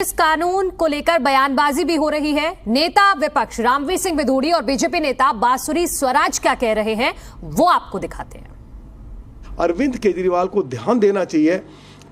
इस कानून को लेकर बयानबाजी भी हो रही है। नेता विपक्ष रामवीर सिंह बिधूड़ी और बीजेपी नेता बांसुरी स्वराज क्या कह रहे हैं वो आपको दिखाते हैं। अरविंद केजरीवाल को ध्यान देना चाहिए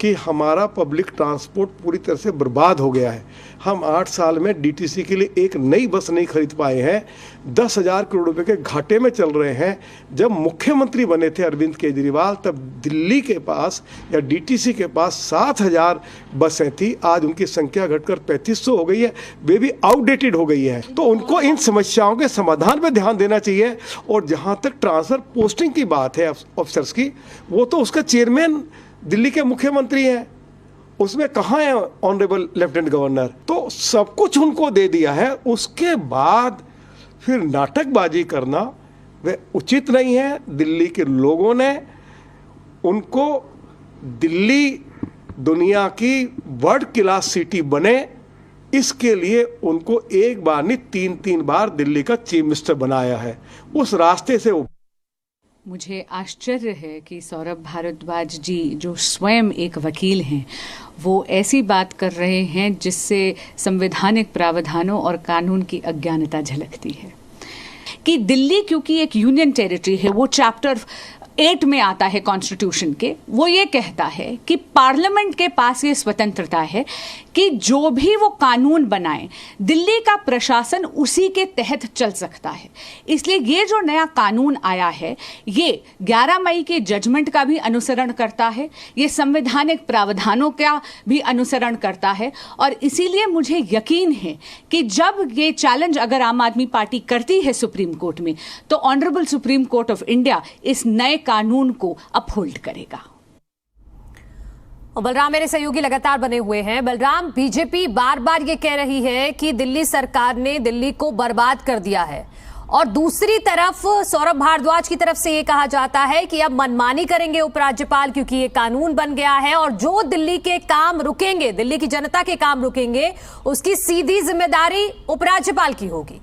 कि हमारा पब्लिक ट्रांसपोर्ट पूरी तरह से बर्बाद हो गया है। हम 8 साल में डीटीसी के लिए एक नई बस नहीं खरीद पाए हैं। 10,000 करोड़ रुपए के घाटे में चल रहे हैं। जब मुख्यमंत्री बने थे अरविंद केजरीवाल तब दिल्ली के पास या डीटीसी के पास 7,000 बसें थी। आज उनकी संख्या घटकर 3500 हो गई है। वे भी आउटडेटेड हो गई है। तो उनको इन समस्याओं के समाधान पर ध्यान देना चाहिए। और जहाँ तक ट्रांसफर पोस्टिंग की बात है अफसर्स की, वो तो उसका चेयरमैन दिल्ली के मुख्यमंत्री हैं। उसमें कहाँ है ऑनरेबल लेफ्टिनेंट गवर्नर? तो सब कुछ उनको दे दिया है। उसके बाद फिर नाटकबाजी करना वह उचित नहीं है। दिल्ली के लोगों ने उनको दिल्ली दुनिया की वर्ल्ड क्लास सिटी बने, इसके लिए उनको एक बार नहीं 3-3 बार दिल्ली का चीफ मिनिस्टर बनाया है। उस रास्ते से मुझे आश्चर्य है कि सौरभ भारद्वाज जी जो स्वयं एक वकील हैं वो ऐसी बात कर रहे हैं जिससे संवैधानिक प्रावधानों और कानून की अज्ञानता झलकती है कि दिल्ली क्योंकि एक यूनियन टेरिटरी है, वो चैप्टर 8 में आता है कॉन्स्टिट्यूशन के। वो ये कहता है कि पार्लियामेंट के पास ये स्वतंत्रता है कि जो भी वो कानून बनाए दिल्ली का प्रशासन उसी के तहत चल सकता है। इसलिए ये जो नया कानून आया है ये 11 मई के जजमेंट का भी अनुसरण करता है, ये संवैधानिक प्रावधानों का भी अनुसरण करता है। और इसीलिए मुझे यकीन है कि जब ये चैलेंज अगर आम आदमी पार्टी करती है सुप्रीम कोर्ट में तो honourable supreme court of India इस नए कानून को अपहोल्ड करेगा। और बलराम मेरे सहयोगी लगातार बने हुए हैं। बलराम, बीजेपी बार बार ये कह रही है कि दिल्ली सरकार ने दिल्ली को बर्बाद कर दिया है और दूसरी तरफ सौरभ भारद्वाज की तरफ से ये कहा जाता है कि अब मनमानी करेंगे उपराज्यपाल क्योंकि ये कानून बन गया है और जो दिल्ली के काम रुकेंगे, दिल्ली की जनता के काम रुकेंगे, उसकी सीधी जिम्मेदारी उपराज्यपाल की होगी।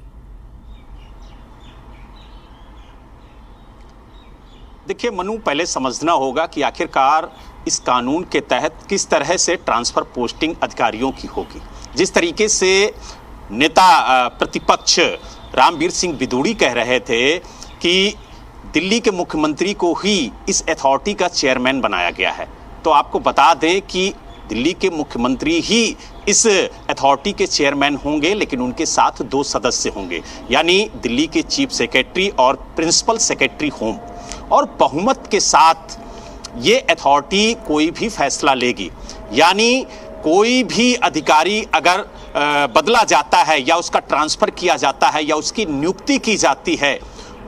देखिए मनु, पहले समझना होगा कि आखिरकार इस कानून के तहत किस तरह से ट्रांसफर पोस्टिंग अधिकारियों की होगी। जिस तरीके से नेता प्रतिपक्ष रामवीर सिंह बिधूड़ी कह रहे थे कि दिल्ली के मुख्यमंत्री को ही इस अथॉरिटी का चेयरमैन बनाया गया है, तो आपको बता दें कि दिल्ली के मुख्यमंत्री ही इस अथॉरिटी के चेयरमैन होंगे, लेकिन उनके साथ 2 सदस्य होंगे, यानी दिल्ली के चीफ सेक्रेटरी और प्रिंसिपल सेक्रेटरी होम। और बहुमत के साथ ये अथॉरिटी कोई भी फैसला लेगी, यानी कोई भी अधिकारी अगर बदला जाता है या उसका ट्रांसफर किया जाता है या उसकी नियुक्ति की जाती है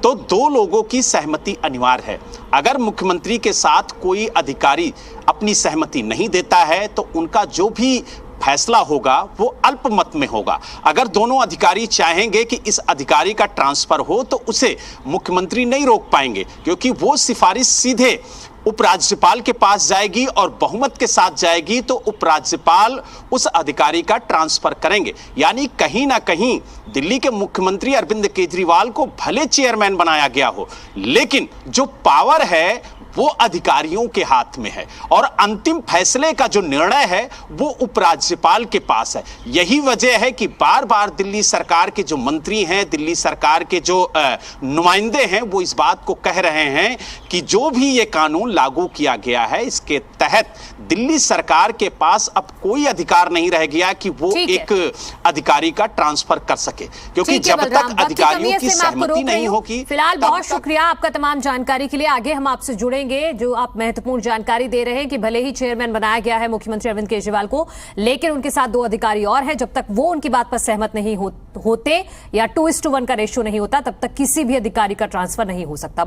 तो 2 लोगों की सहमति अनिवार्य है। अगर मुख्यमंत्री के साथ कोई अधिकारी अपनी सहमति नहीं देता है तो उनका जो भी फैसला होगा वो अल्पमत में होगा। अगर दोनों अधिकारी चाहेंगे कि इस अधिकारी का ट्रांसफर हो तो उसे मुख्यमंत्री नहीं रोक पाएंगे, क्योंकि वो सिफारिश सीधे उपराज्यपाल के पास जाएगी और बहुमत के साथ जाएगी तो उपराज्यपाल उस अधिकारी का ट्रांसफर करेंगे। यानी कहीं ना कहीं दिल्ली के मुख्यमंत्री अरविंद केजरीवाल को भले चेयरमैन बनाया गया हो, लेकिन जो पावर है वो अधिकारियों के हाथ में है और अंतिम फैसले का जो निर्णय है वो उपराज्यपाल के पास है। यही वजह है कि बार बार दिल्ली सरकार के जो मंत्री हैं, दिल्ली सरकार के जो नुमाइंदे हैं, वो इस बात को कह रहे हैं कि जो भी ये कानून लागू किया गया है इसके तहत दिल्ली सरकार के पास अब कोई अधिकार नहीं रह गया कि वो एक अधिकारी का ट्रांसफर कर सके, क्योंकि जब तक अधिकारियों की सहमति नहीं होगी। फिलहाल बहुत शुक्रिया आपका तमाम जानकारी के लिए। आगे हम आपसे जुड़ेंगे जो आप महत्वपूर्ण जानकारी दे रहे हैं कि भले ही चेयरमैन बनाया गया है मुख्यमंत्री अरविंद केजरीवाल को, लेकिन उनके साथ 2 अधिकारी और हैं। जब तक वो उनकी बात पर सहमत नहीं होते या 2:1 का रेशियो नहीं होता तब तक किसी भी अधिकारी का ट्रांसफर नहीं हो सकता।